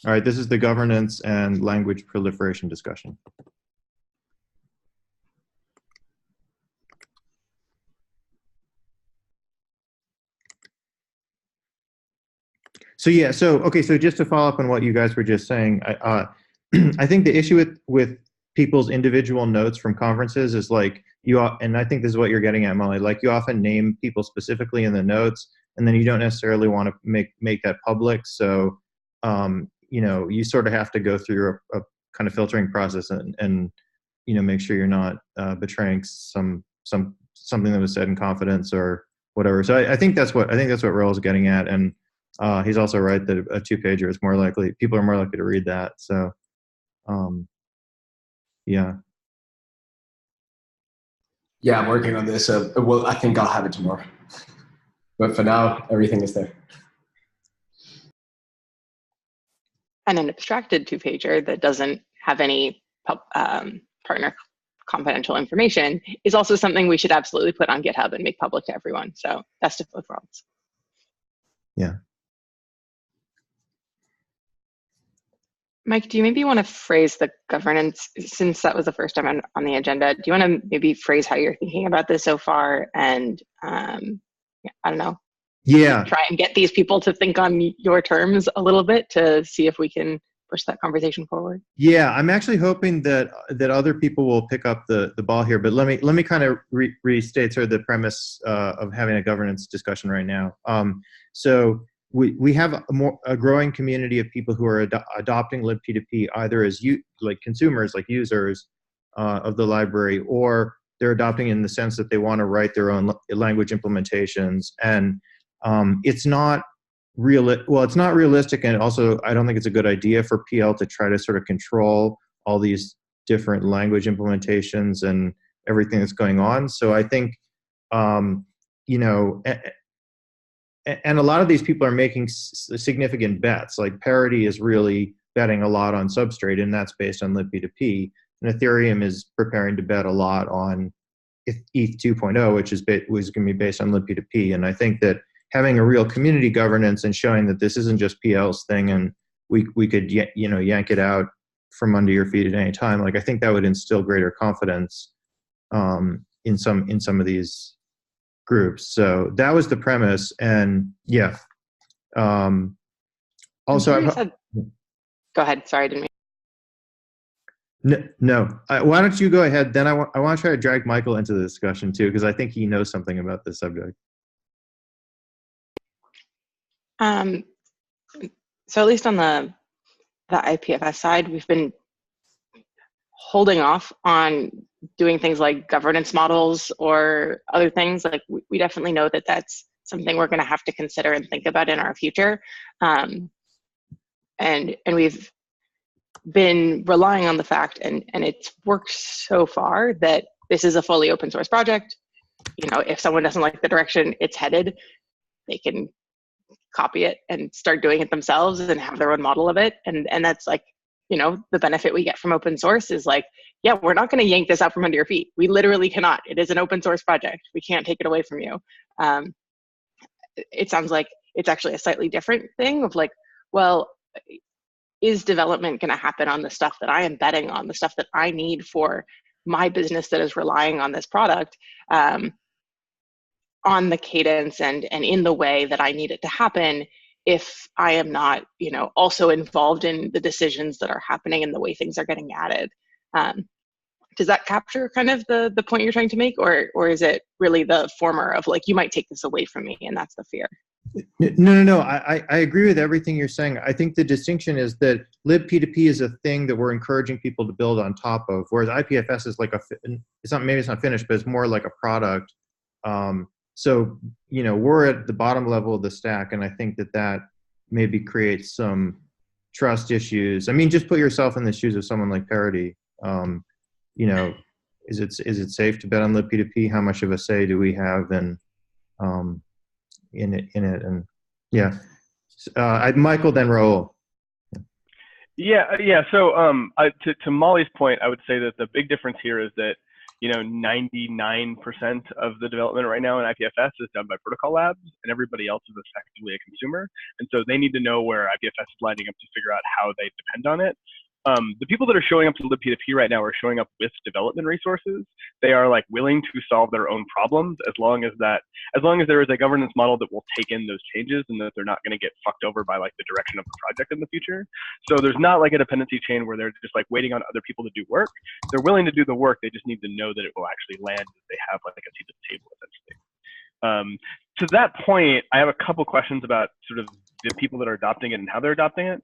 All right, this is the governance and language proliferation discussion. So yeah, okay, so just to follow up on what you guys were just saying, I think the issue with people's individual notes from conferences is like and I think this is what you're getting at, Molly. Like you often name people specifically in the notes, and then you don't necessarily want to make that public. So you sort of have to go through a kind of filtering process and make sure you're not betraying something that was said in confidence or whatever. So I think that's what Raul's getting at, and he's also right that a two-pager is people are more likely to read that. So, yeah. Yeah, I'm working on this. Well, I think I'll have it tomorrow. But for now, everything is there. And an abstracted two-pager that doesn't have any partner confidential information is also something we should absolutely put on GitHub and make public to everyone. So best of both worlds. Yeah. Mike, do you maybe want to phrase the governance, since that was the first time on the agenda, do you want to maybe phrase how you're thinking about this so far? And I don't know. Yeah. Try and get these people to think on your terms a little bit to see if we can push that conversation forward. Yeah, I'm actually hoping that other people will pick up the ball here, but let me kind of restate sort of the premise of having a governance discussion right now. So we have a growing community of people who are adopting libp2p either as like consumers, like users of the library, or they're adopting in the sense that they want to write their own language implementations. And it's not realistic, and also I don't think it's a good idea for PL to try to sort of control all these different language implementations and everything that's going on. So I think, and a lot of these people are making significant bets. Like Parity is really betting a lot on Substrate, and that's based on libp2p. And Ethereum is preparing to bet a lot on ETH 2.0, which was going to be based on libp2p. And I think that having a real community governance and showing that this isn't just PL's thing and we could yank it out from under your feet at any time, like I think that would instill greater confidence in some of these groups. So that was the premise. And yeah. Also, go ahead. Sorry, I didn't mean. No. Why don't you go ahead? Then I want to try to drag Michael into the discussion too, because I think he knows something about this subject. So at least on the IPFS side, we've been holding off on doing things like governance models or other things. Like we definitely know that that's something we're going to have to consider and think about in our future. And we've been relying on the fact, and it's worked so far, that this is a fully open source project. If someone doesn't like the direction it's headed, they can copy it and start doing it themselves and have their own model of it. And that's like, the benefit we get from open source is like, yeah, we're not going to yank this out from under your feet. We literally cannot. It is an open source project. We can't take it away from you. It sounds like it's actually a slightly different thing of like, well, is development going to happen on the stuff that I am betting on, the stuff that I need for my business that is relying on this product, on the cadence and in the way that I need it to happen, if I am not, also involved in the decisions that are happening and the way things are getting added. Does that capture kind of the point you're trying to make, or is it really the former of like, you might take this away from me and that's the fear? No. I agree with everything you're saying. I think the distinction is that libp2p is a thing that we're encouraging people to build on top of, whereas IPFS is like maybe it's not finished, but it's more like a product. So, we're at the bottom level of the stack, and I think that maybe creates some trust issues. I mean, just put yourself in the shoes of someone like Parity. Is it safe to bet on libp2p? How much of a say do we have in it? And yeah, Michael, then Raul. Yeah. So to Molly's point, I would say that the big difference here is that 99% of the development right now in IPFS is done by protocol labs, and everybody else is effectively a consumer. And so they need to know where IPFS is lining up to figure out how they depend on it. The people that are showing up to libp2p right now are showing up with development resources. They are like willing to solve their own problems as long as there is a governance model that will take in those changes and that they're not going to get fucked over by like the direction of the project in the future. So there's not like a dependency chain where they're just like waiting on other people to do work. They're willing to do the work. They just need to know that it will actually land if they have like a seat at the table essentially. To that point, I have a couple questions about sort of the people that are adopting it and how they're adopting it.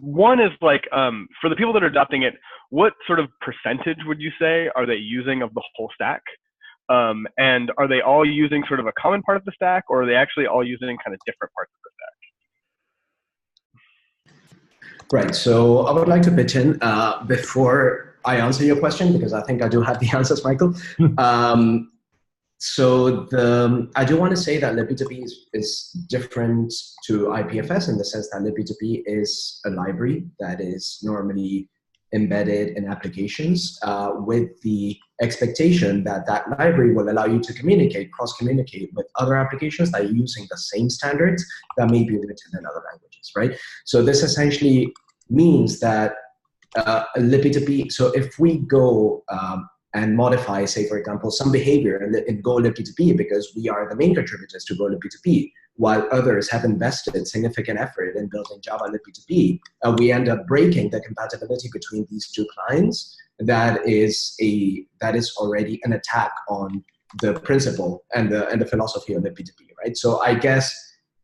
One is like, for the people that are adopting it, what sort of percentage would you say are they using of the whole stack? And are they all using sort of a common part of the stack, or are they actually all using kind of different parts of the stack? Right, so I would like to pitch in before I answer your question, because I think I do have the answers, Michael. So I do want to say that libp2p is different to IPFS in the sense that libp2p is a library that is normally embedded in applications with the expectation that that library will allow you to communicate, cross-communicate with other applications that are using the same standards that may be written in other languages, right? So this essentially means that libp2p, so if we go and modify, say, for example, some behavior in Go libp2p because we are the main contributors to Go libp2p, while others have invested significant effort in building Java libp2p, we end up breaking the compatibility between these two clients. That is already an attack on the principle and the philosophy of libp2p, right? So I guess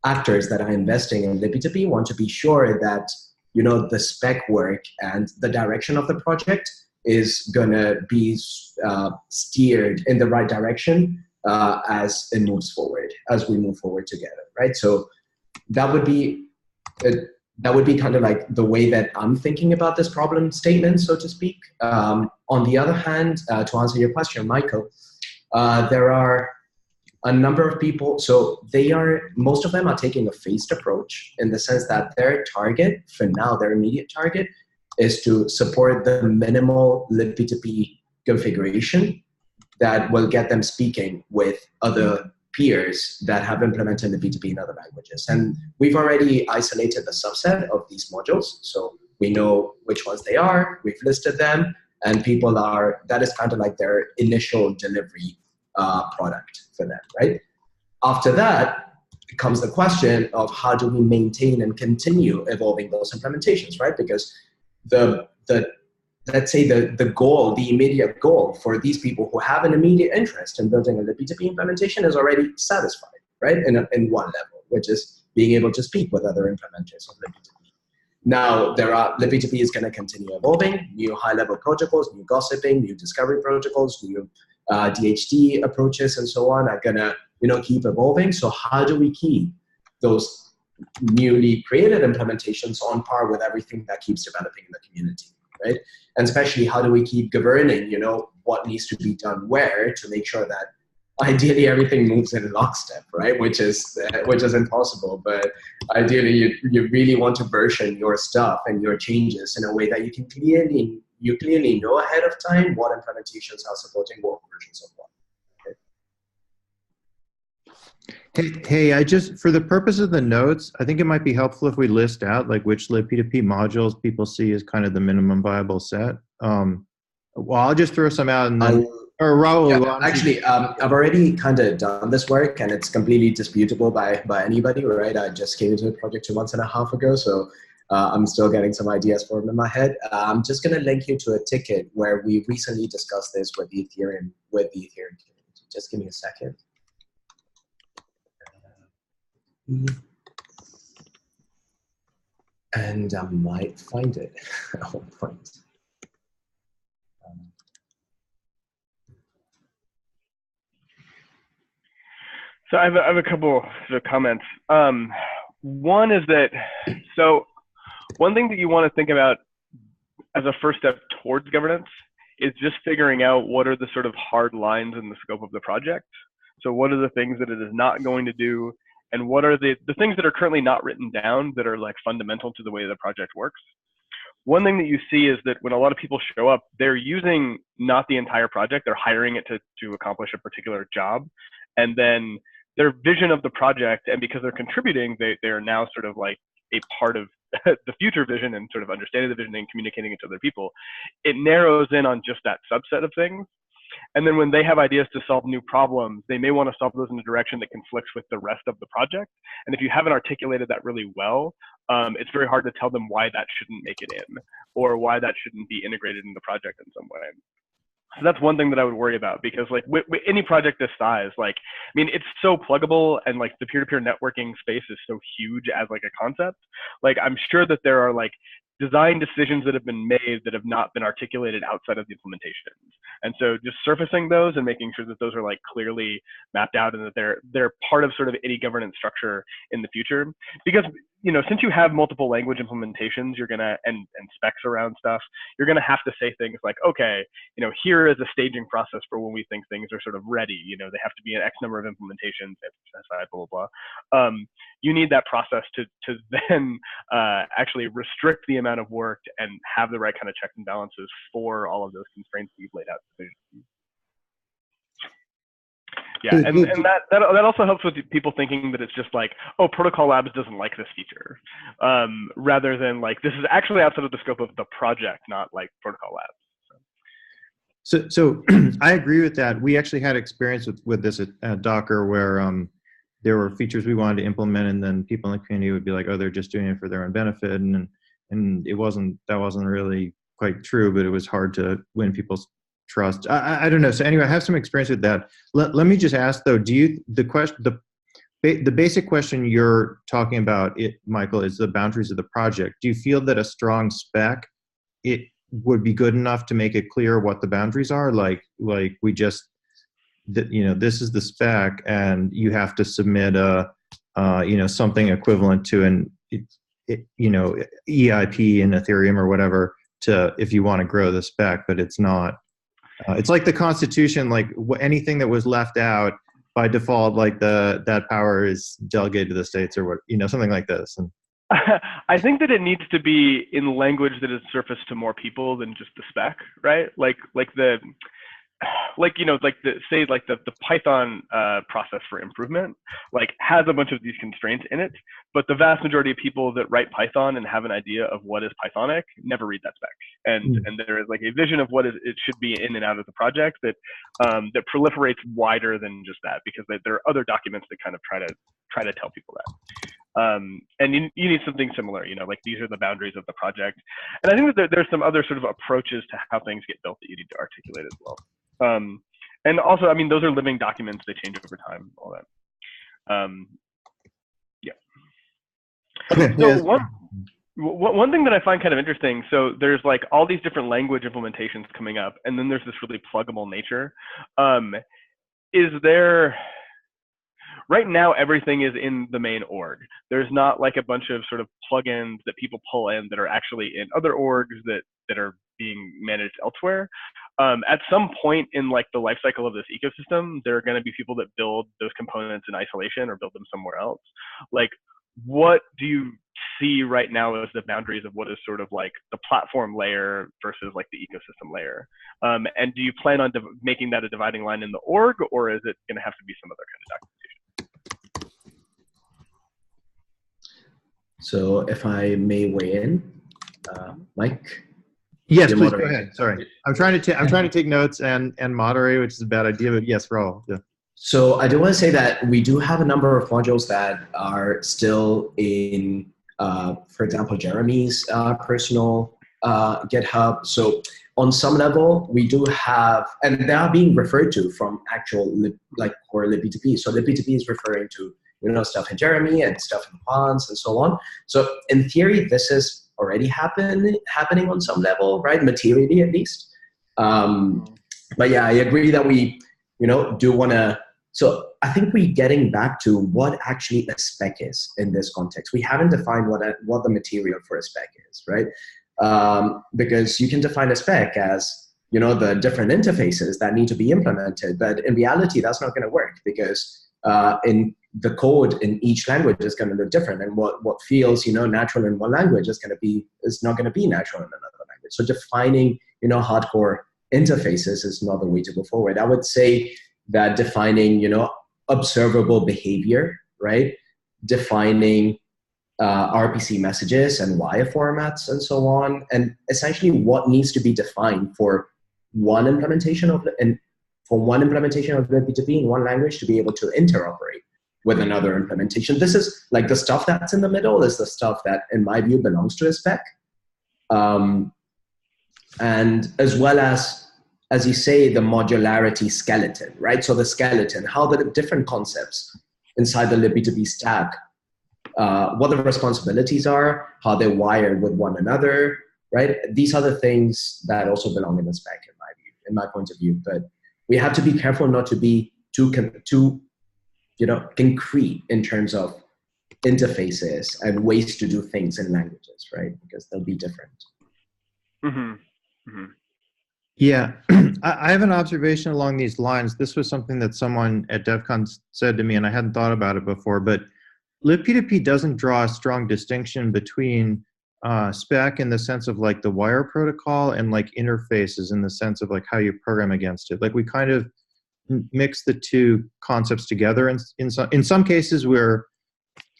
actors that are investing in libp2p want to be sure that the spec work and the direction of the project is going to be steered in the right direction as it moves forward, as we move forward together, right? So that would be kind of like the way that I'm thinking about this problem statement, so to speak. On the other hand, to answer your question, Michael, there are a number of people, so most of them are taking a phased approach in the sense that their target, for now, their immediate target, is to support the minimal libp2p configuration that will get them speaking with other peers that have implemented libp2p in other languages. And we've already isolated the subset of these modules, so we know which ones they are, we've listed them, and that is kind of like their initial delivery product for them, right? After that comes the question of how do we maintain and continue evolving those implementations, right? Because let's say the goal, the immediate goal for these people who have an immediate interest in building a libp2p implementation is already satisfied, right? In one level, which is being able to speak with other implementers of libp2p. Now, libp2p is going to continue evolving. New high-level protocols, new gossiping, new discovery protocols, new DHT approaches, and so on are going to keep evolving. So how do we keep those newly created implementations on par with everything that keeps developing in the community, right? And especially how do we keep governing, what needs to be done where to make sure that ideally everything moves in lockstep, right? Which is impossible, but ideally you really want to version your stuff and your changes in a way that you clearly know ahead of time what implementations are supporting what versions of what. Hey, for the purpose of the notes, I think it might be helpful if we list out like which libp2p modules people see as kind of the minimum viable set. Well, I'll just throw some out and then, or Raul. Yeah, actually, I've already kind of done this work and it's completely disputable by anybody, right? I just came into the project 2.5 months ago, so I'm still getting some ideas formed in my head. I'm just going to link you to a ticket where we recently discussed this with the Ethereum community. Just give me a second. And I might find it at one point. So I have a couple sort of comments. One is that, so one thing that you want to think about as a first step towards governance is just figuring out what are the sort of hard lines in the scope of the project. So what are the things that it is not going to do, and what are the things that are currently not written down that are like fundamental to the way the project works. one thing that you see is that when a lot of people show up, they're using not the entire project, they're hiring it to accomplish a particular job. And then their vision of the project, and because they're contributing, they are now sort of like a part of the future vision and sort of understanding the vision and communicating it to other people. It narrows in on just that subset of things. And then when they have ideas to solve new problems, they may want to solve those in a direction that conflicts with the rest of the project. And if you haven't articulated that really well, it's very hard to tell them why that shouldn't make it in, or why that shouldn't be integrated in the project in some way. So that's one thing that I would worry about, because like with any project this size, like, I mean, it's so pluggable, and like the peer-to-peer networking space is so huge as like a concept. Like, I'm sure that there are like design decisions that have been made that have not been articulated outside of the implementations. And so just surfacing those and making sure that those are like clearly mapped out and that they're part of sort of any governance structure in the future. Because, you know, since you have multiple language implementations, you're gonna, and specs around stuff, you're gonna have to say things like, okay, you know, here is a staging process for when we think things are sort of ready. You know, they have to be an X number of implementations, blah, blah, blah. You need that process to then actually restrict the amount of work and have the right kind of checks and balances for all of those constraints that you've laid out. Yeah, and that also helps with people thinking that it's just like, oh, Protocol Labs doesn't like this feature, rather than like, this is actually outside of the scope of the project, not like Protocol Labs. So I agree with that. We actually had experience with this at Docker, where there were features we wanted to implement, and then people in the community would be like, oh, they're just doing it for their own benefit, and that wasn't really quite true, but it was hard to win people's trust. I don't know. So anyway, I have some experience with that. Let me just ask though, the basic question you're talking about, Michael, is the boundaries of the project. Do you feel that a strong spec, it would be good enough to make it clear what the boundaries are? Like we just, you know, this is the spec, and you have to submit you know, something equivalent to an you know, EIP in Ethereum or whatever, if you want to grow the spec, but it's not. It's like the Constitution, like anything that was left out by default, like that power is delegated to the states, or what, you know, something like this. And I think that it needs to be in language that is surfaced to more people than just the spec, right? Like you know, like the Python process for improvement, like, has a bunch of these constraints in it, but the vast majority of people that write Python and have an idea of what is Pythonic never read that spec. And there is like a vision of what it should be in and out of the project that that proliferates wider than just that, because there are other documents that kind of try to tell people that. And you need something similar, you know, like, these are the boundaries of the project. And I think that there's some other sort of approaches to how things get built that you need to articulate as well. And also, I mean, those are living documents, they change over time, all that. Yeah. Okay. So one thing that I find kind of interesting, so there's like all these different language implementations coming up, and then there's this really pluggable nature. Right now, everything is in the main org. There's not like a bunch of sort of plugins that people pull in that are actually in other orgs that are being managed elsewhere. At some point in like the life cycle of this ecosystem, there are going to be people that build those components in isolation or build them somewhere else. Like, what do you see right now as the boundaries of what is sort of like the platform layer versus like the ecosystem layer? And do you plan on making that a dividing line in the org, or is it going to have to be some other kind of documentation? So if I may weigh in, Mike? Yes, please go ahead. Sorry. I'm trying to take notes and moderate, which is a bad idea, but yes, Raul. Yeah. So I do want to say that we do have a number of modules that are still in, for example, Jeremy's personal GitHub. So on some level, we do have, and they are being referred to from actual like core libbtp. So libbtp is referring to, you know, stuff in Jeremy and stuff in Ponds and so on. So in theory, this is already happening on some level, right? Materially, at least. But yeah, I agree that we, you know, do want to. So I think we're getting back to what actually a spec is in this context. We haven't defined what the material for a spec is, right? Because you can define a spec as, you know, the different interfaces that need to be implemented, but in reality, that's not going to work, because in the code in each language is going to look different, and what feels, natural in one language is not going to be natural in another language. So defining, hardcore interfaces is not the way to go forward. I would say that defining, observable behavior, right? Defining RPC messages and wire formats and so on, and essentially what needs to be defined for one implementation of libp2p in one language to be able to interoperate with another implementation. This is like the stuff that's in the middle is the stuff that, in my view, belongs to a spec. And as well as you say, the modularity skeleton, right? So the skeleton, how the different concepts inside the libp2p stack, what the responsibilities are, how they're wired with one another, right? These are the things that also belong in the spec, in my point of view. But we have to be careful not to be too concrete in terms of interfaces and ways to do things in languages, right? Because they'll be different. Mm-hmm. Mm-hmm. Yeah, I have an observation along these lines. This was something that someone at DevCon said to me, and I hadn't thought about it before, but libp2p doesn't draw a strong distinction between spec in the sense of like the wire protocol and like interfaces in the sense of like how you program against it. Like we kind of mix the two concepts together. In some cases, we're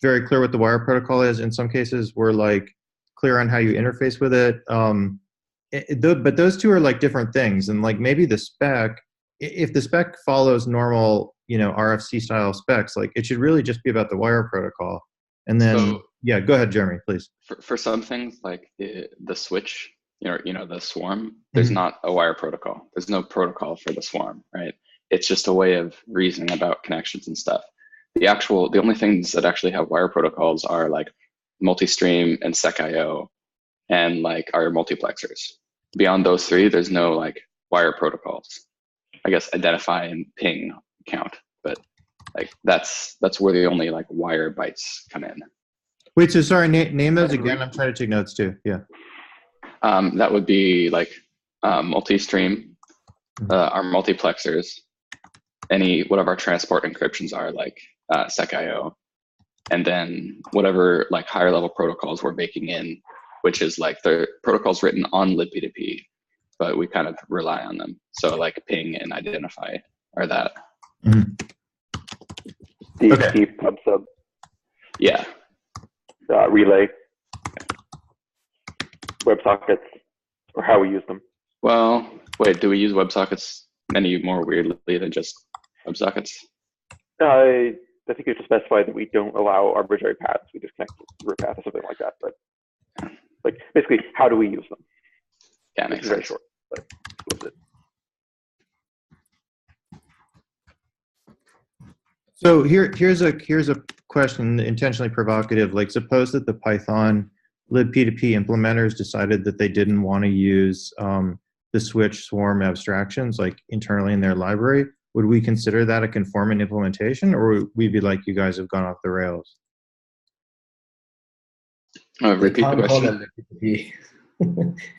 very clear what the wire protocol is. In some cases, we're like clear on how you interface with it. But those two are like different things. And like maybe the spec, if the spec follows normal, RFC style specs, like it should really just be about the wire protocol. And then, yeah, go ahead, Jeremy, please. For some things like the switch, the swarm, there's not a wire protocol. There's no protocol for the swarm, right? It's just a way of reasoning about connections and stuff. The only things that actually have wire protocols are like multi-stream and sec.io and like our multiplexers. Beyond those three, there's no like wire protocols. I guess identify and ping count, but like that's where the only like wire bytes come in. Wait, so sorry, name those again. I'm trying to take notes too. Yeah. That would be like multi-stream, our multiplexers, what of our transport encryptions are like sec.io, and then whatever like higher level protocols we're baking in, which is like the protocols written on libp2p, but we kind of rely on them. So like ping and identify are that. Mm-hmm. DHT, pub sub. Yeah. Relay. WebSockets, or how we use them. Well, wait, do we use WebSockets any more weirdly than just WebSockets? I think you have to specify that we don't allow arbitrary paths. We just connect root path or something like that. But like basically, how do we use them? Yeah, makes sense. Very short, but that's it. So here's a question, intentionally provocative. Like, suppose that the Python libp2p implementers decided that they didn't want to use the switch swarm abstractions like internally in their library. Would we consider that a conformant implementation, or would we be like, you guys have gone off the rails? Repeat the question.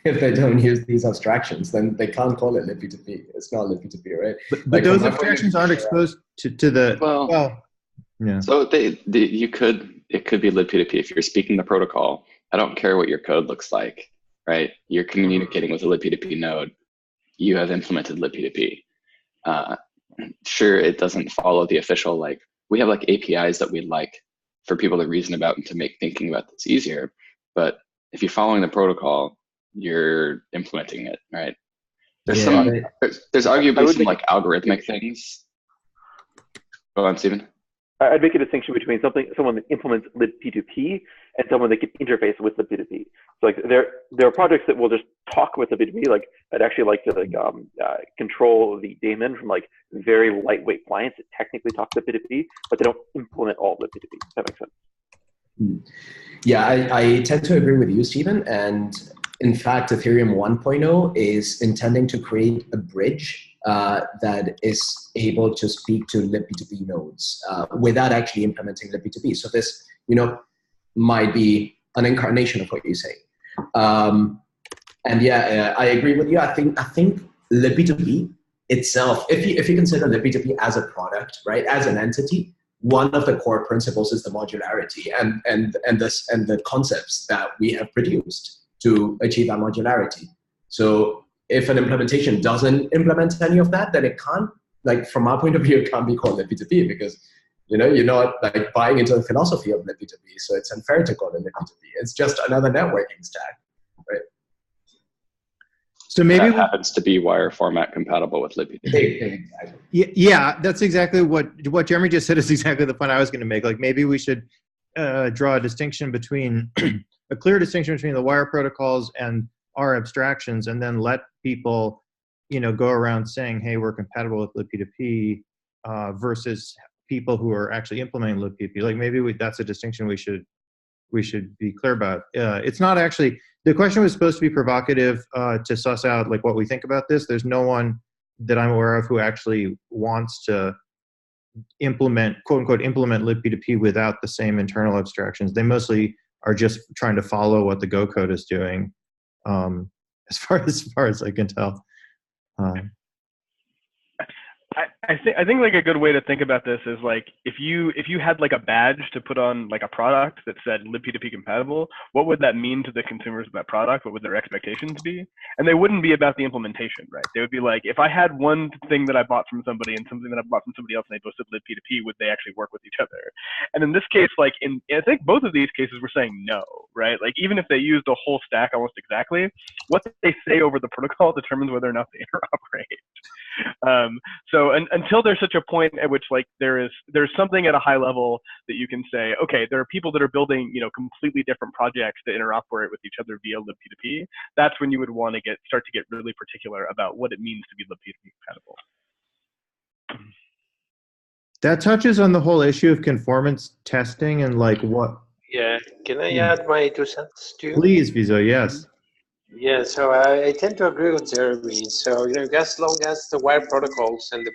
If they don't use these abstractions, then they can't call it libp2p. It's not libp2p, right? But like those abstractions aren't exposed to the yeah. So it could be libp2p if you're speaking the protocol. I don't care what your code looks like, right? You're communicating with a libp2p node. You have implemented libp2p. Sure, it doesn't follow the official, like, we have like APIs that we'd like for people to reason about and to make thinking about this easier. But if you're following the protocol, you're implementing it, right? There's arguably some like algorithmic things. Go on, Stephen. I'd make a distinction between someone that implements libp2p and someone that can interface with libp2p. So like there are projects that will just talk with libp2p, like I'd actually like to like control the daemon from like very lightweight clients that technically talk to libp2p, but they don't implement all libp2p. Does that make sense? Yeah, I tend to agree with you, Stephen. And in fact, Ethereum 1.0 is intending to create a bridge that is able to speak to libp2p nodes without actually implementing libp2p. So this, might be an incarnation of what you say. And yeah, I agree with you. I think libp2p itself, if you consider libp2p as a product, right, as an entity, one of the core principles is the modularity and the concepts that we have produced to achieve that modularity. So if an implementation doesn't implement any of that, then it can't, like from our point of view, it can't be called lippy2p, because you're not like buying into the philosophy of lippy2p, so it's unfair to call it lippy2p. It's just another networking stack, right? So maybe that happens to be wire format compatible with lippy2p. Exactly. Yeah, that's exactly what Jeremy just said is exactly the point I was going to make. Like maybe we should draw a distinction between a clear distinction between the wire protocols and our abstractions, and then let people, go around saying, "Hey, we're compatible with lippy2p," versus people who are actually implementing lippy2p. Like maybe that's a distinction we should be clear about. It's not actually, the question was supposed to be provocative to suss out like what we think about this. There's no one that I'm aware of who actually wants to implement, quote unquote, implement lippy2p without the same internal abstractions. They mostly are just trying to follow what the Go code is doing, as far as I can tell. I think like a good way to think about this is like if you had like a badge to put on like a product that said lippy2p compatible, what would that mean to the consumers of that product? What would their expectations be? And they wouldn't be about the implementation, right? They would be like, if I had one thing that I bought from somebody and something that I bought from somebody else and they both said lippy2p, would they actually work with each other? And in this case, like I think both of these cases we're saying no, right? Like even if they use the whole stack almost exactly, what they say over the protocol determines whether or not they interoperate. So until there's such a point at which like there's something at a high level that you can say, okay, there are people that are building completely different projects that interoperate with each other via lippy2p. That's when you would want to start to get really particular about what it means to be lippy2p compatible. That touches on the whole issue of conformance testing and like what. Yeah, can I add my 2 cents too? Please, Viso, yes. Yeah, so I tend to agree with Jeremy. So, as long as the wire protocols and the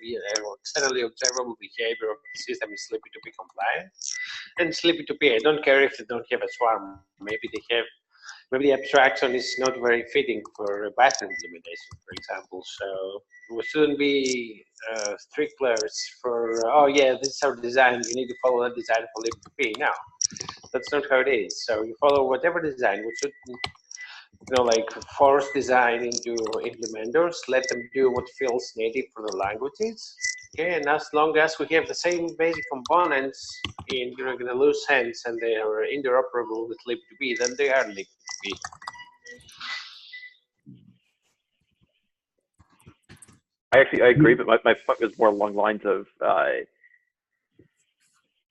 externally observable behavior of the system is lippy2p compliant, and it's lippy2p, I don't care if they don't have a swarm. Maybe the abstraction is not very fitting for a Python implementation, for example. So we shouldn't be strictlers for, oh yeah, this is our design, you need to follow that design for lippy2p. No, that's not how it is. So you follow whatever design, we should like force design into implementers, let them do what feels native for the languages. Okay, and as long as we have the same basic components in a loose sense and they are interoperable with lippy2p, then they are lippy2p. I agree, but my point was more along the lines of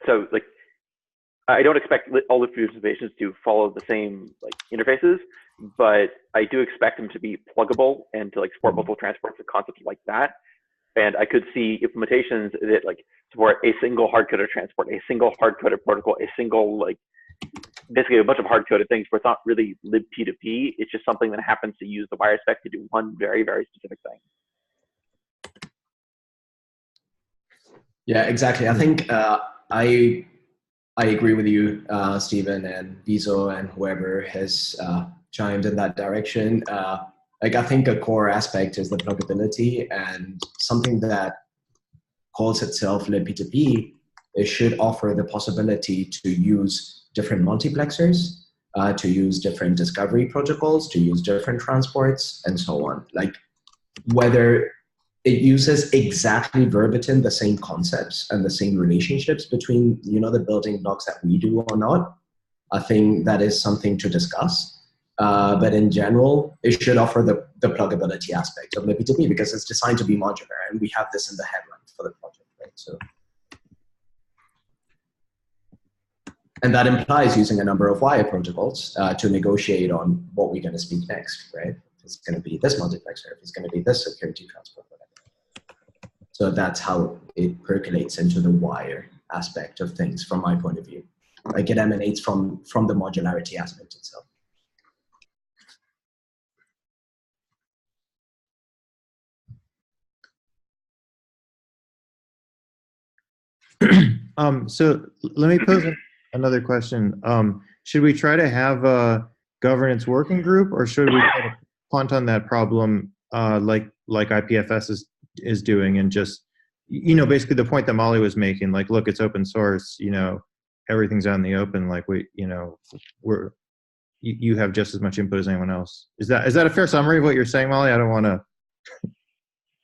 so like I don't expect all the implementations to follow the same like interfaces, but I do expect them to be pluggable and to like support multiple transports and concepts like that. And I could see implementations that like support a single hard-coded transport, a single hard-coded protocol, a single like basically a bunch of hard-coded things where it's not really lippy2p. It's just something that happens to use the wire spec to do one very, very specific thing. Yeah, exactly. I think I agree with you, Stephen and Viso and whoever has chimed in that direction. Like I think a core aspect is the pluggability, and something that calls itself lippy2p, it should offer the possibility to use different multiplexers, to use different discovery protocols, to use different transports, and so on. Like whether it uses exactly verbatim the same concepts and the same relationships between the building blocks that we do or not, I think that is something to discuss. But in general, it should offer the pluggability aspect of lippy2p because it's designed to be modular, and we have this in the headline for the project, right? So, and that implies using a number of wire protocols to negotiate on what we're going to speak next, right? If it's going to be this multiplexer, if it's going to be this security transport, whatever. So that's how it percolates into the wire aspect of things from my point of view. Like it emanates from the modularity aspect itself. So let me pose another question. Should we try to have a governance working group, or should we try to punt on that problem like IPFS is doing and just basically the point that Molly was making, like, look, it's open source, everything's out in the open. Like you have just as much input as anyone else. Is that a fair summary of what you're saying, Molly? I don't want to.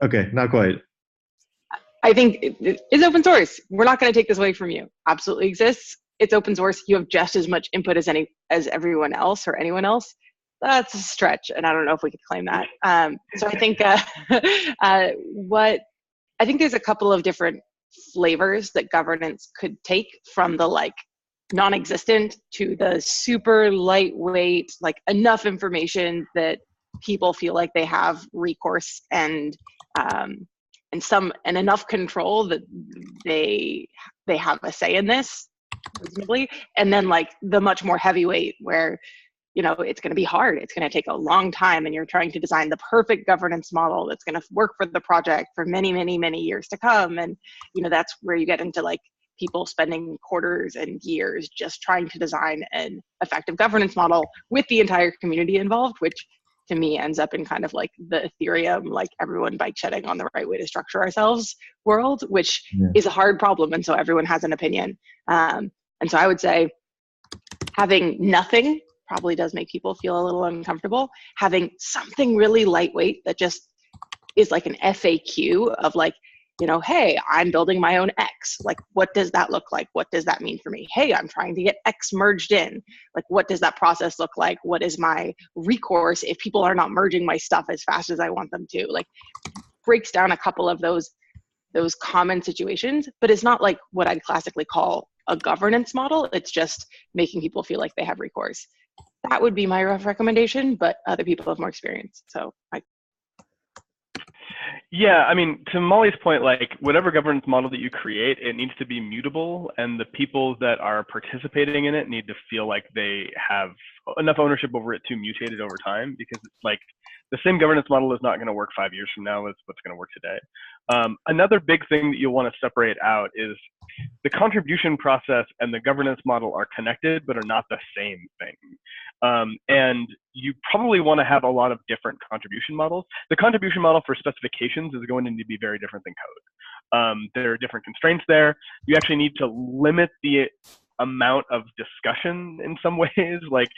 Okay, not quite. I think it's open source. We're not going to take this away from you. Absolutely exists. It's open source. You have just as much input as everyone else or anyone else. That's a stretch, and I don't know if we could claim that. So I think I think there's a couple of different flavors that governance could take, from the like non-existent to the super lightweight, like enough information that people feel like they have recourse and enough control that they have a say in this reasonably, and then like the much more heavyweight where it's going to be hard, it's going to take a long time, and you're trying to design the perfect governance model that's going to work for the project for many, many, many years to come. And that's where you get into like people spending quarters and years just trying to design an effective governance model with the entire community involved, which to me ends up in kind of like the Ethereum, like everyone bike shedding on the right way to structure ourselves world, which is a hard problem. And so everyone has an opinion. And so I would say having nothing probably does make people feel a little uncomfortable. Having something really lightweight that just is like an FAQ of like, hey, I'm building my own X. Like, what does that look like? What does that mean for me? Hey, I'm trying to get X merged in. Like, what does that process look like? What is my recourse if people are not merging my stuff as fast as I want them to? Like, breaks down a couple of those common situations, but it's not like what I'd classically call a governance model. It's just making people feel like they have recourse. That would be my rough recommendation, but other people have more experience. So yeah, I mean, to Molly's point, like whatever governance model that you create, it needs to be mutable, and the people that are participating in it need to feel like they have enough ownership over it to mutate it over time, because it's like the same governance model is not going to work 5 years from now as what's going to work today. Another big thing that you'll want to separate out is the contribution process and the governance model are connected, but are not the same thing. And you probably want to have a lot of different contribution models. The contribution model for specifications is going to need to be very different than code. There are different constraints there. You actually need to limit the amount of discussion in some ways. Like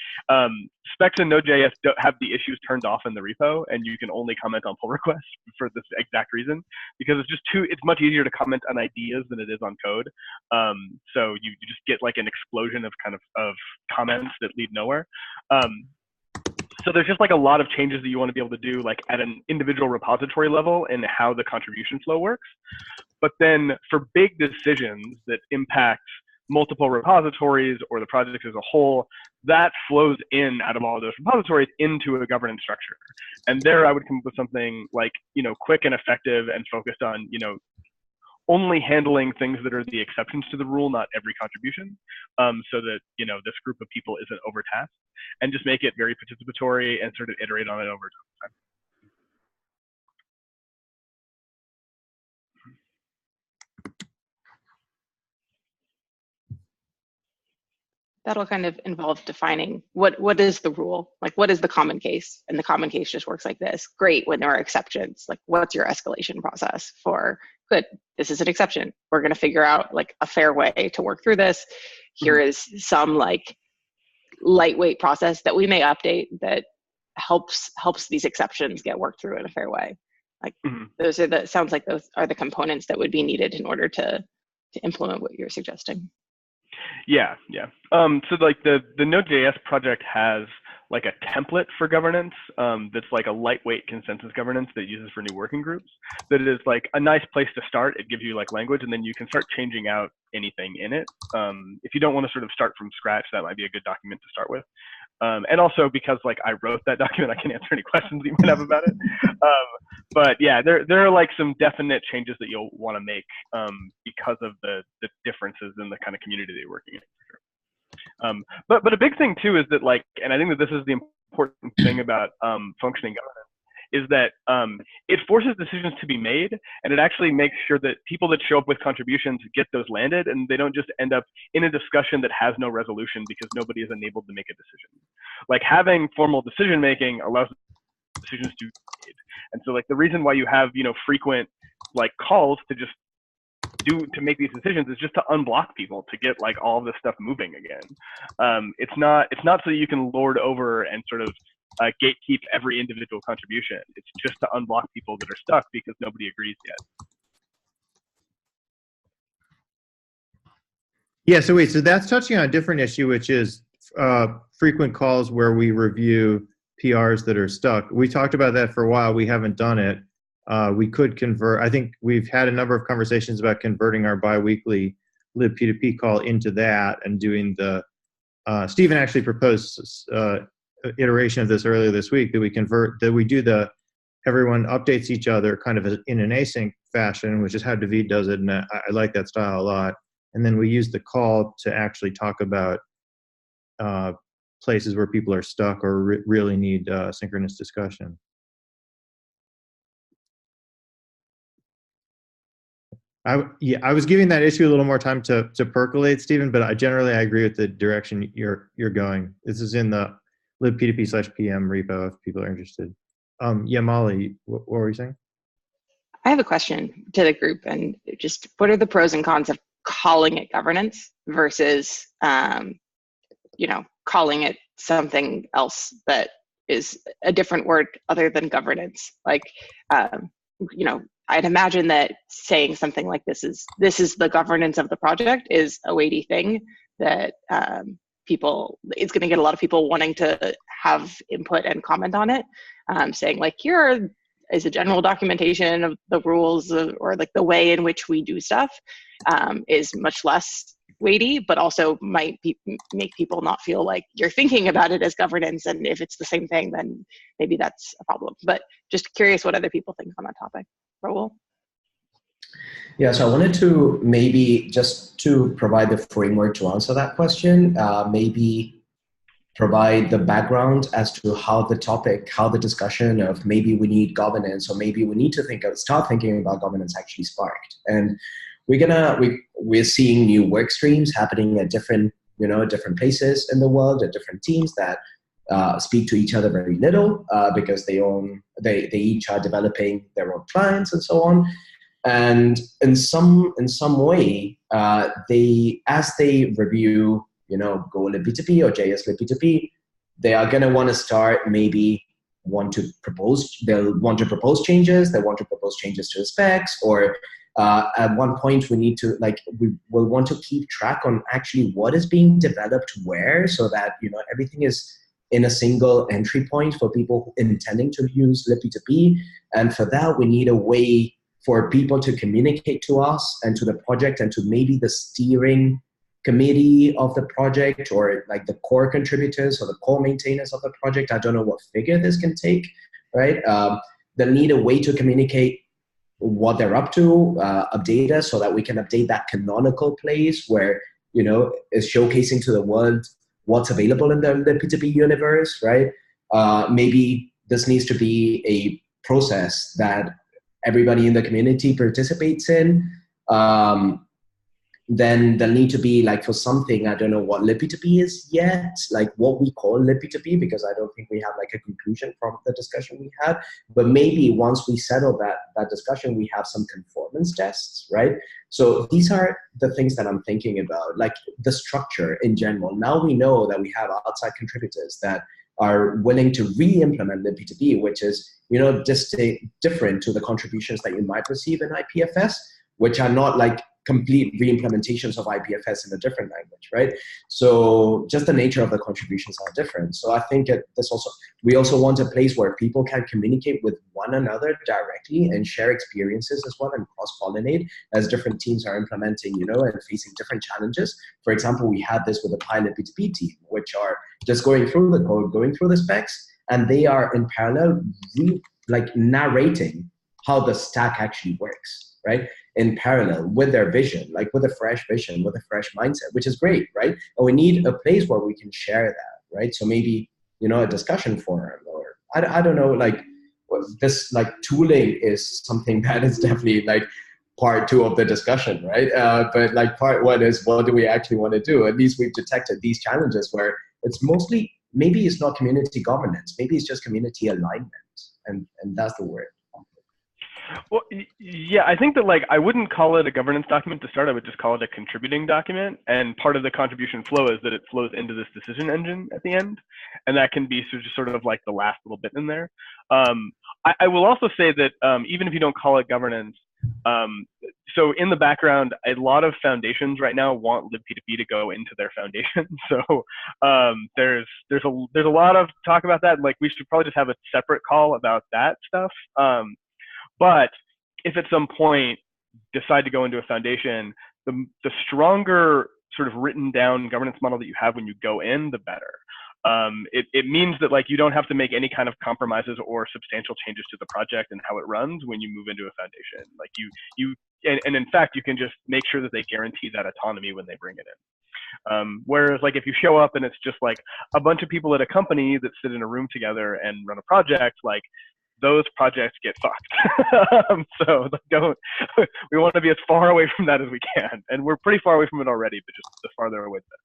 specs in Node.js don't have the issues turned off in the repo, and you can only comment on pull requests for this exact reason, because it's much easier to comment on ideas than it is on code. So you just get like an explosion of of comments that lead nowhere. So there's just like a lot of changes that you want to be able to do like at an individual repository level and how the contribution flow works. But then for big decisions that impact multiple repositories or the project as a whole, that flows in out of all of those repositories into a governance structure. And there I would come up with something like, quick and effective and focused on, only handling things that are the exceptions to the rule, not every contribution, so that, this group of people isn't overtasked, and just make it very participatory and sort of iterate on it over time. that'll kind of involve defining what is the rule, like what is the common case, and the common case just works like this. Great when there are exceptions, like what's your escalation process for, good, this is an exception, we're going to figure out like a fair way to work through this. Here is some like lightweight process that we may update that helps these exceptions get worked through in a fair way. Like those are sounds like those are the components that would be needed in order to implement what you're suggesting. Yeah. So like the Node.js project has like a template for governance that's like a lightweight consensus governance that it uses for new working groups. That is like a nice place to start. It gives you like language, and then you can start changing out anything in it. If you don't want to sort of start from scratch, that might be a good document to start with. And also because like I wrote that document, I can answer any questions that you might have about it. But yeah, there are like some definite changes that you'll want to make because of the differences in the kind of community that you're working in. But a big thing too is that like, and I think that this is the important thing about functioning governance, is that it forces decisions to be made, and it actually makes sure that people that show up with contributions get those landed, and they don't just end up in a discussion that has no resolution because nobody is enabled to make a decision. Like having formal decision making allows decisions to be made. And so like the reason why you have frequent like calls to just to make these decisions is just to unblock people to get like all this stuff moving again. It's not so you can lord over and sort of gatekeep every individual contribution. It's just to unblock people that are stuck because nobody agrees yet. Yeah, so that's touching on a different issue, which is frequent calls where we review PRs that are stuck. We talked about that for a while. We haven't done it. We could convert. I think we've had a number of conversations about converting our biweekly libp2p call into that and doing the, Stephen actually proposed iteration of this earlier this week, that we do the, everyone updates each other kind of in an async fashion, which is how David does it, and I like that style a lot. And then we use the call to actually talk about places where people are stuck or really need synchronous discussion. I was giving that issue a little more time to percolate, Stephen, but I agree with the direction you're going. This is in the libp2p/pm repo if people are interested. Yeah, Molly, what were you saying? I have a question to the group, and just what are the pros and cons of calling it governance versus, calling it something else that is a different word other than governance? Like, I'd imagine that saying something like this is the governance of the project is a weighty thing that it's going to get a lot of people wanting to have input and comment on it, saying like, here is a general documentation of the rules or like the way in which we do stuff, is much less weighty, but also might make people not feel like you're thinking about it as governance. And if it's the same thing, then maybe that's a problem. But just curious what other people think on that topic. Raul? Yeah, so I wanted to maybe just to provide the framework to answer that question, maybe provide the background as to how the discussion of maybe we need governance or maybe we need to start thinking about governance actually sparked. And we're seeing new work streams happening at different places in the world, at different teams that speak to each other very little because they each are developing their own clients and so on. And in some way, as they review, Go libp2p or JS libp2p, they are going to want to start they'll want to propose changes, they want to propose changes to the specs, or at one point we will want to keep track on actually what is being developed where, so that, everything is in a single entry point for people intending to use libp2p. And for that, we need a way for people to communicate to us and to the project and to maybe the steering committee of the project, or like the core contributors or the core maintainers of the project. I don't know what figure this can take, right? They'll need a way to communicate what they're up to, update us so that we can update that canonical place where, is showcasing to the world what's available in the libp2p universe, right? Maybe this needs to be a process that everybody in the community participates in. Then there'll need to be, like, for something, I don't know what libp2p is yet, like what we call libp2p, because I don't think we have like a conclusion from the discussion we had. But maybe once we settle that discussion, we have some conformance tests, right? So these are the things that I'm thinking about, like the structure in general. Now we know that we have outside contributors that are willing to re-implement libp2p, which is, just different to the contributions that you might receive in IPFS, which are not like complete re-implementations of IPFS in a different language, right? So just the nature of the contributions are different. So I think we also want a place where people can communicate with one another directly and share experiences as well, and cross-pollinate as different teams are implementing, and facing different challenges. For example, we had this with the pilot B2B team, which are just going through the code, going through the specs, and they are in parallel, narrating how the stack actually works, right? In parallel with their vision, like with a fresh vision, with a fresh mindset, which is great, right? And we need a place where we can share that, right? So maybe, a discussion forum, or I don't know, like this, like tooling is something that is definitely like part 2 of the discussion, right? But like part 1 is, what do we actually want to do? At least we've detected these challenges where it's mostly, maybe it's not community governance, maybe it's just community alignment, and that's the word. Well, yeah, I think that like I wouldn't call it a governance document to start. I would just call it a contributing document. And part of the contribution flow is that it flows into this decision engine at the end, and that can be sort of like the last little bit in there. I will also say that even if you don't call it governance, so in the background, a lot of foundations right now want libp2p to go into their foundation. So there's a lot of talk about that. Like we should probably just have a separate call about that stuff. But if at some point decide to go into a foundation, the stronger sort of written down governance model that you have when you go in, the better. It means that like you don't have to make any kind of compromises or substantial changes to the project and how it runs when you move into a foundation. Like and in fact, you can just make sure that they guarantee that autonomy when they bring it in. Whereas like if you show up and it's just like a bunch of people at a company that sit in a room together and run a project, like those projects get fucked. So like, we want to be as far away from that as we can. And we're pretty far away from it already, but just the farther away the better.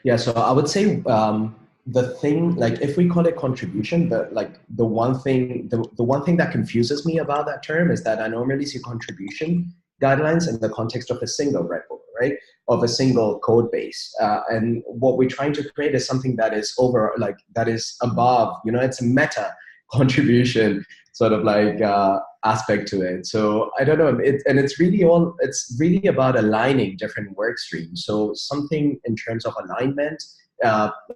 Yeah, so I would say the thing, like if we call it contribution, but like the one thing that confuses me about that term is that I normally see contribution guidelines in the context of a single repo, right? Of a single code base. And what we're trying to create is something that is that is above, it's a meta contribution sort of like aspect to it. So I don't know, it's really about aligning different work streams. So something in terms of alignment,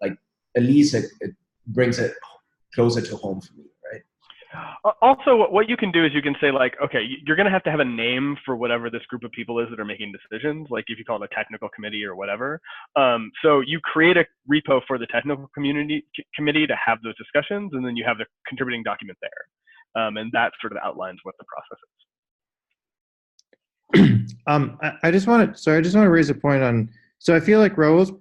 like at least it brings it closer to home for me, right? Also, what you can do is you can say like, okay, you're going to have a name for whatever this group of people is that are making decisions. Like if you call it a technical committee or whatever. So you create a repo for the technical committee to have those discussions, and then you have the contributing document there. And that sort of outlines what the process is. I just want to raise a point on. So I feel like Raul's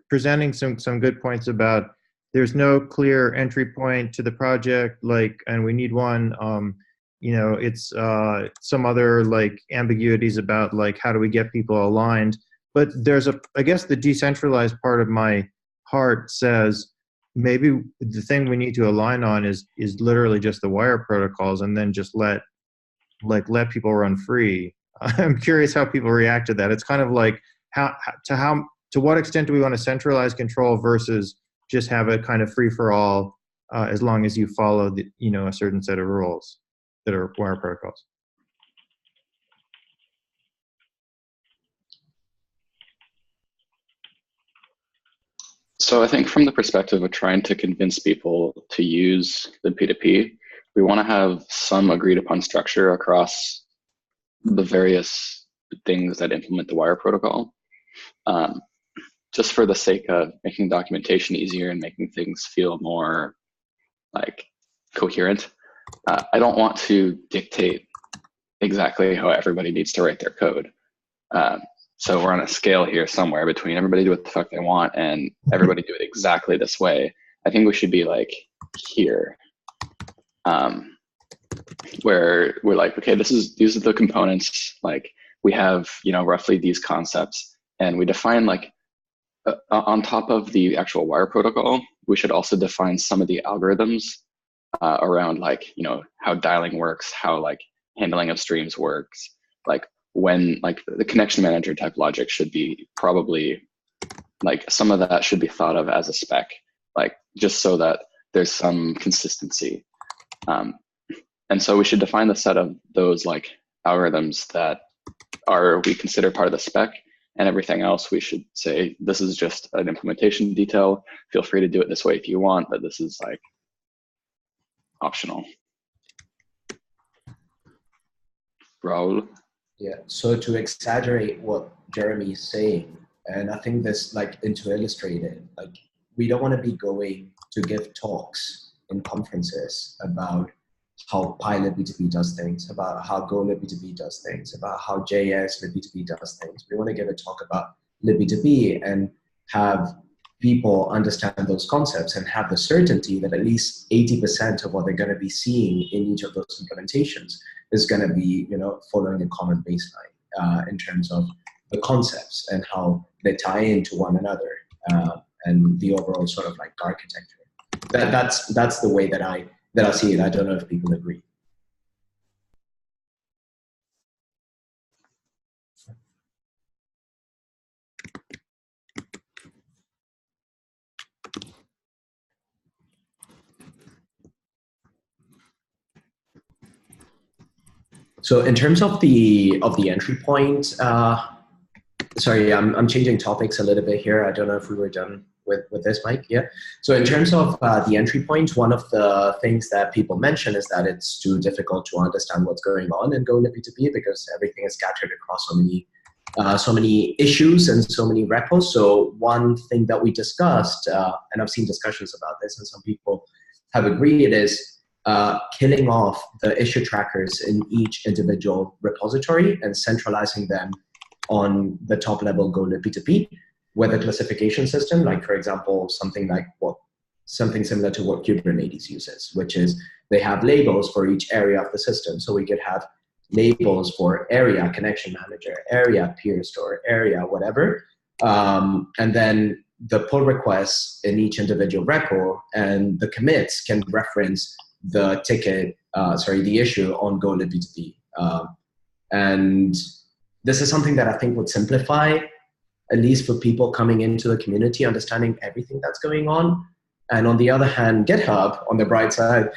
presenting some good points about there's no clear entry point to the project, like, and we need one. It's some other like ambiguities about like how do we get people aligned. But there's I guess the decentralized part of my heart says maybe the thing we need to align on is literally just the wire protocols, and then just let people run free. I'm curious how people react to that. It's kind of like to what extent do we want to centralize control versus just have a kind of free for all, as long as you follow a certain set of rules that are wire protocols. So I think from the perspective of trying to convince people to use libp2p, we want to have some agreed upon structure across the various things that implement the wire protocol. Just for the sake of making documentation easier and making things feel more like coherent. I don't want to dictate exactly how everybody needs to write their code. So we're on a scale here somewhere between everybody do what the fuck they want and everybody do it exactly this way. I think we should be like here, where we're like, okay, these are the components. Like we have, roughly these concepts, and we define like, on top of the actual wire protocol, we should also define some of the algorithms around like, how dialing works, how like handling of streams works, like when like the connection manager type logic should be probably like some of that should be thought of as a spec, like just so that there's some consistency. And so we should define the set of those like algorithms that we consider part of the spec. And everything else, we should say, this is just an implementation detail. Feel free to do it this way if you want, but this is like optional. Raul? Yeah, so to exaggerate what Jeremy is saying, and I think this and to illustrate it, like we don't want to be going to give talks in conferences about how PyLibp2p does things, about how Go libp2p does things, about how JS libp2p does things. We want to give a talk about libp2p and have people understand those concepts and have the certainty that at least 80% of what they're going to be seeing in each of those implementations is going to be, following a common baseline in terms of the concepts and how they tie into one another and the overall sort of like architecture. that's the way that I see it. I don't know if people agree. So in terms of the entry point, sorry, I'm changing topics a little bit here. I don't know if we were done with this, Mike. Yeah. So in terms of the entry point, one of the things that people mention is that it's too difficult to understand what's going on in Go P2P because everything is scattered across so many issues and so many repos. So one thing that we discussed, and I've seen discussions about this, and some people have agreed, is killing off the issue trackers in each individual repository and centralizing them on the top level Go P2P with a classification system, like for example, something similar to what Kubernetes uses, which is they have labels for each area of the system. So we could have labels for area, connection manager, area, peer store, area, whatever. And then the pull requests in each individual repo and the commits can reference the ticket, the issue on Go P2P. And this is something that I think would simplify, at least for people coming into the community, understanding everything that's going on. And on the other hand, GitHub, on the bright side,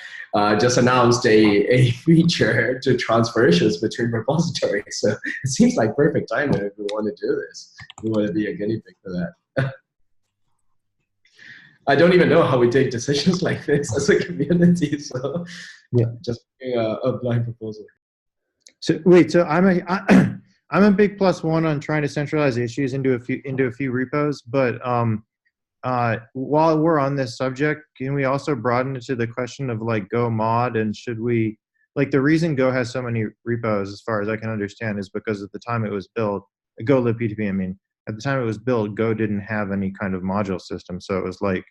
just announced a feature to transfer issues between repositories. So it seems like perfect timing if we want to do this. We want to be a guinea pig for that. I don't even know how we take decisions like this as a community. So yeah, just a blind proposal. So wait, so I'm a big +1 on trying to centralize issues into a few repos, but while we're on this subject, can we also broaden it to the question of like Go mod, and should we, like, the reason Go has so many repos, as far as I can understand, is because at the time it was built, Go libp2p, I mean, at the time it was built, Go didn't have any kind of module system, so it was like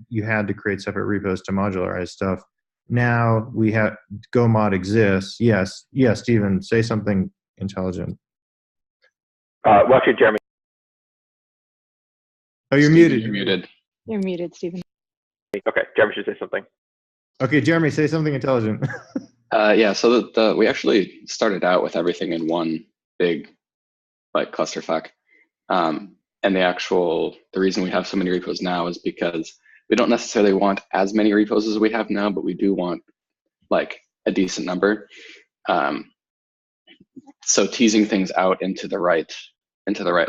you had to create separate repos to modularize stuff. Now we have Go mod exists. Yes, Stephen, say something intelligent. Well, actually, Jeremy. Oh, you're Steven, muted. You're muted. You're muted, Stephen. Okay, Jeremy should say something. Okay, Jeremy, say something intelligent. Yeah, so we actually started out with everything in one big like clusterfuck. And the reason we have so many repos now is because we don't necessarily want as many repos as we have now, but we do want like a decent number. So teasing things out into the right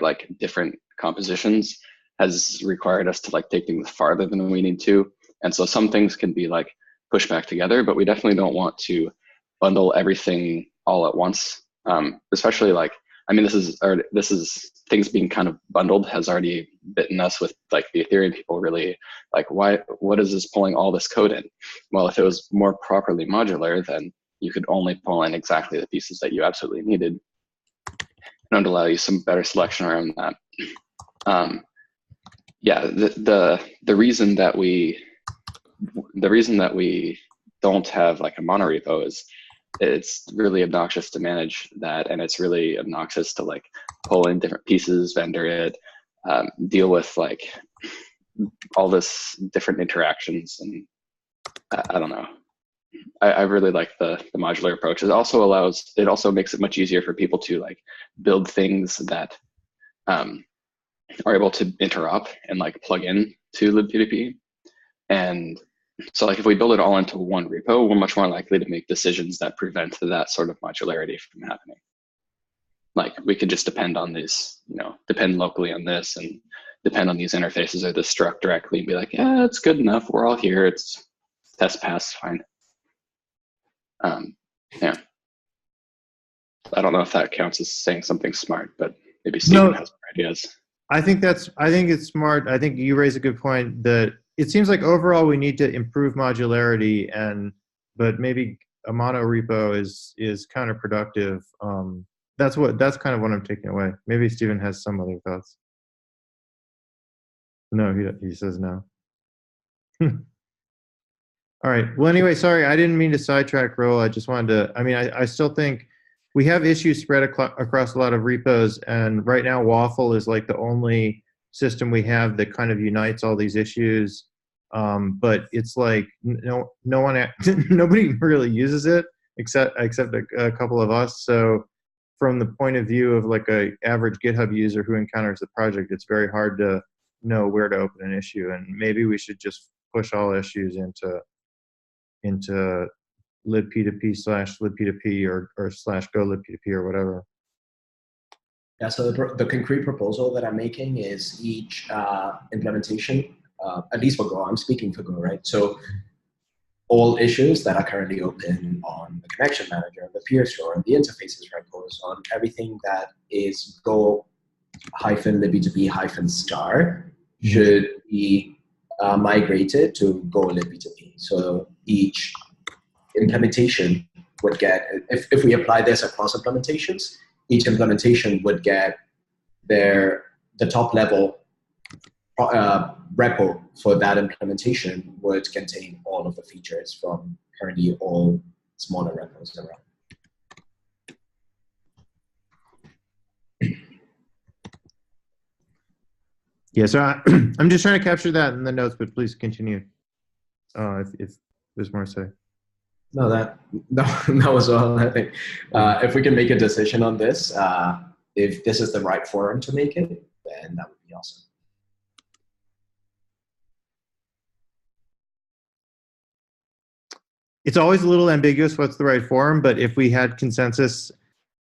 like different compositions has required us to like take things farther than we need to. And so some things can be like pushed back together, but we definitely don't want to bundle everything all at once. Especially like, I mean, this is things being kind of bundled has already bitten us with like the Ethereum people really like, what is this pulling all this code in? Well, if it was more properly modular, then you could only pull in exactly the pieces that you absolutely needed, and it would allow you some better selection around that. Yeah, the reason that we don't have like a monorepo is it's really obnoxious to manage that, and it's really obnoxious to like pull in different pieces, vendor it, deal with like all this different interactions, and I don't know. I really like the modular approach. It also makes it much easier for people to like build things that are able to interop and like plug in to libp2p. And so like if we build it all into one repo, we're much more likely to make decisions that prevent that sort of modularity from happening. Like we could just depend on these, depend locally on this and depend on these interfaces or this struct directly and be like, yeah, it's good enough. We're all here. It's test pass, fine. Yeah. I don't know if that counts as saying something smart, but maybe Stephen has more ideas. I think it's smart. I think you raise a good point that it seems like overall we need to improve modularity, but maybe a mono repo is counterproductive. That's kind of what I'm taking away. Maybe Stephen has some other thoughts. No, he says no. All right. Well, anyway, sorry, I didn't mean to sidetrack Roll. I just wanted to, I still think we have issues spread across a lot of repos, and right now Waffle is like the only system we have that kind of unites all these issues. but it's like no one nobody really uses it except a couple of us. So from the point of view of like a average GitHub user who encounters the project, it's very hard to know where to open an issue, and maybe we should just push all issues into libp2p/libp2p or /go libp2p or whatever. Yeah, so the concrete proposal that I'm making is each implementation, at least for Go, I'm speaking for Go, right? So all issues that are currently open on the connection manager, the peer store, and the interfaces repos, on everything that is Go-libp2p-star should be migrated to Go libp2p. So each implementation would get, if we apply this across implementations, each implementation would get the top level repo for that implementation would contain all of the features from currently all smaller repos around. Yeah, so I'm just trying to capture that in the notes, but please continue if there's more to say. No, that was all, I think. If we can make a decision on this, if this is the right forum to make it, then that would be awesome. It's always a little ambiguous what's the right forum, but if we had consensus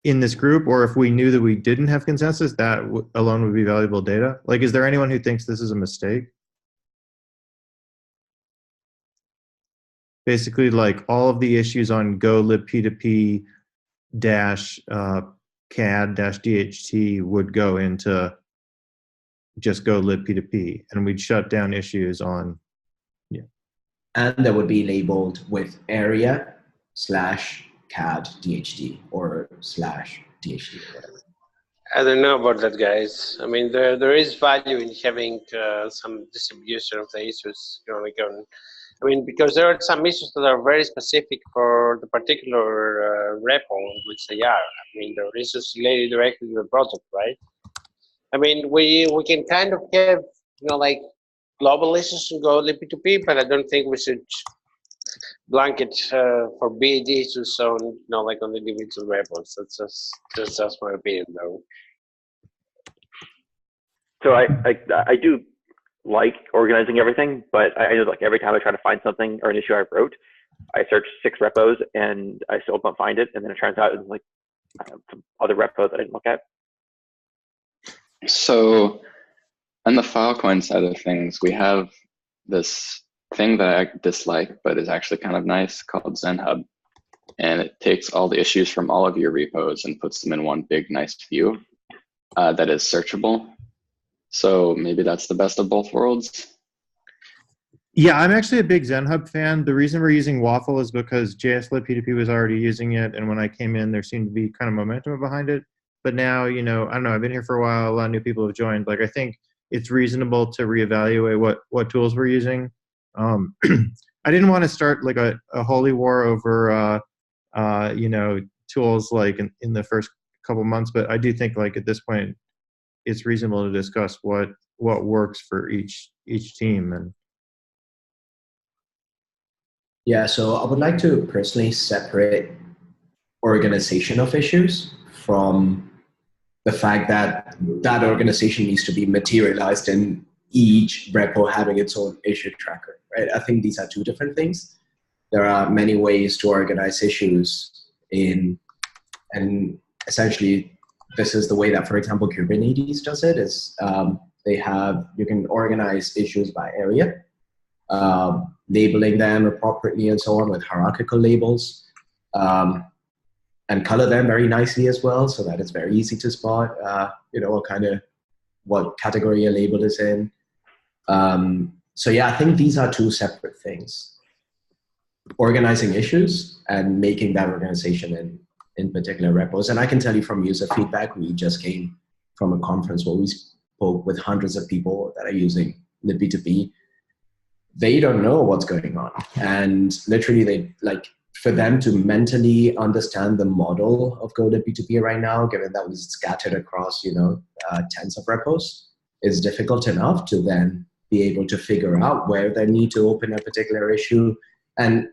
in this group, or if we knew that we didn't have consensus, that alone would be valuable data. Like, is there anyone who thinks this is a mistake? Basically, like all of the issues on Go libp2p CAD DHT would go into just Go libp2p, and we'd shut down issues on, yeah. And that would be labeled with area /CAD DHT or /DHT, whatever. I don't know about that, guys. I mean, there is value in having some distribution of the issues going on. I mean, because there are some issues that are very specific for the particular repo in which they are. I mean, there are issues related directly to the project, right? I mean, we can kind of have, like global issues in Go libp2p, but I don't think we should blanket for BAD issues on, like on the individual repos. That's just my opinion, though. So I do like organizing everything, but I know like every time I try to find something or an issue I wrote, I search 6 repos and I still don't find it, and then it turns out it's like some other repo that I didn't look at. So on the Filecoin side of things, we have this thing that I dislike, but is actually kind of nice, called Zen Hub. And it takes all the issues from all of your repos and puts them in one big, nice view that is searchable. So maybe that's the best of both worlds. Yeah, I'm actually a big Zen Hub fan. The reason we're using Waffle is because JSLibp2p was already using it, and when I came in, there seemed to be kind of momentum behind it. But now, I don't know, I've been here for a while, a lot of new people have joined. Like, I think it's reasonable to reevaluate what tools we're using. I didn't want to start like a holy war over, tools like in the first couple months, but I do think like at this point, it's reasonable to discuss what works for each team. And yeah, so I would like to personally separate organization of issues from the fact that that organization needs to be materialized in each repo having its own issue tracker, right? I think these are two different things. There are many ways to organize issues and essentially this is the way that, for example, Kubernetes does it, is you can organize issues by area, labeling them appropriately and so on with hierarchical labels, and color them very nicely as well so that it's very easy to spot, what category a label is in. So yeah, I think these are two separate things. Organizing issues and making that organization in particular repos. And I can tell you from user feedback, we just came from a conference where we spoke with hundreds of people that are using libp2p. They don't know what's going on. And literally for them to mentally understand the model of Go libp2p right now, given that was scattered across, tens of repos, is difficult enough to then be able to figure out where they need to open a particular issue. And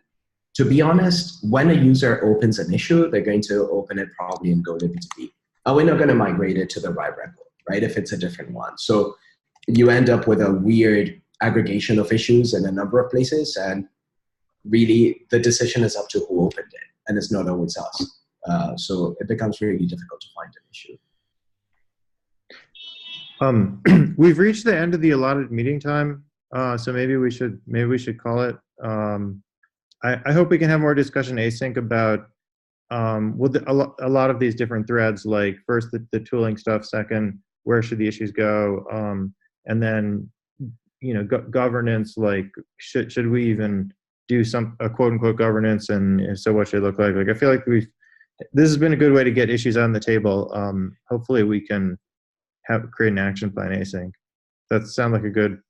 to be honest, when a user opens an issue, they're going to open it probably in GoLibP2P. We're not going to migrate it to the right repo, right, if it's a different one. So you end up with a weird aggregation of issues in a number of places, and really the decision is up to who opened it, and it's not always us. So it becomes really difficult to find an issue. We've reached the end of the allotted meeting time, so maybe we should call it. I hope we can have more discussion async about a lot of these different threads, like first the tooling stuff, second where should the issues go, and then governance, like should we even do a quote unquote governance, and if so what should it look like? Like I feel like this has been a good way to get issues on the table. Hopefully we can create an action plan async. That sounds like a good,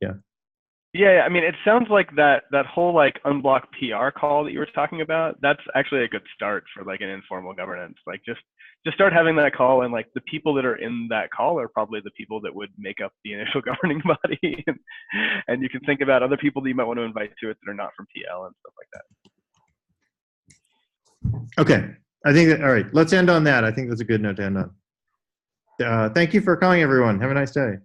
yeah. Yeah, I mean, it sounds like that whole like unblock PR call that you were talking about, that's actually a good start for like an informal governance. Like just start having that call, and like the people that are in that call are probably the people that would make up the initial governing body. And you can think about other people that you might want to invite to it that are not from TL and stuff like that. Okay, I think that, all right, let's end on that. I think that's a good note to end on. Thank you for calling, everyone. Have a nice day.